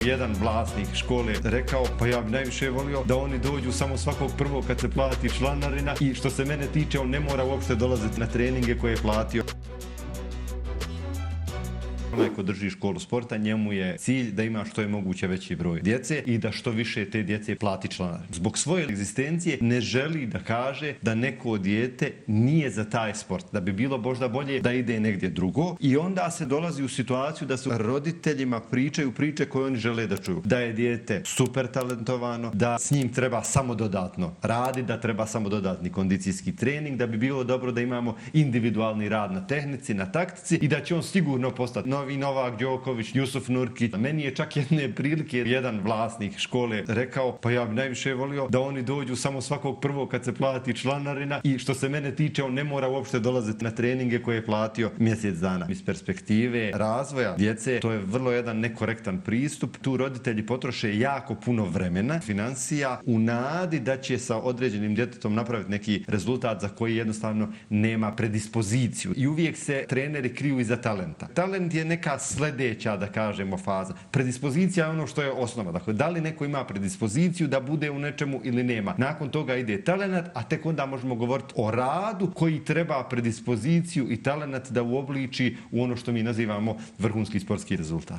Jedan vlasnik škole rekao, pa ja bi najviše volio da oni dođu samo svakog prvog kad se plati članarina i što se mene tiče on ne mora uopšte dolaziti na treninge koje je platio. Onaj ko drži školu sporta, njemu je cilj da ima što je moguće veći broj djece i da što više te djece plati članarinu. Zbog svoje egzistencije ne želi da kaže da neko dijete nije za taj sport, da bi bilo možda bolje da ide negdje drugo i onda se dolazi u situaciju da su roditeljima pričaju priče koje oni žele da čuju. Da je dijete super talentovano, da s njim treba samo dodatno radi, da treba samo dodatni kondicijski trening, da bi bilo dobro da imamo individualni rad na tehnici, na taktici i da će on sigurno postati novi Novak Đoković, Jusuf Nurkić. Meni je čak jedne prilike jedan vlasnik škole rekao, pa ja bi najviše volio da oni dođu samo svakog prvog kad se plati članarina i što se mene tiče on ne mora uopšte dolaziti na treninge koje je platio mjesec dana. Iz perspektive razvoja djece to je vrlo jedan nekorektan pristup. Tu roditelji potroše jako puno vremena, financija u nadi da će sa određenim djetetom napraviti neki rezultat za koji jednostavno nema predispoziciju. I uvijek se treneri kriju iza talenta. Talent je neka sljedeća, da kažemo, faza. Predispozicija je ono što je osnova. Dakle, da li neko ima predispoziciju da bude u nečemu ili nema. Nakon toga ide talent, a tek onda možemo govoriti o radu koji treba predispoziciju i talent da uobliči u ono što mi nazivamo vrhunski sportski rezultat.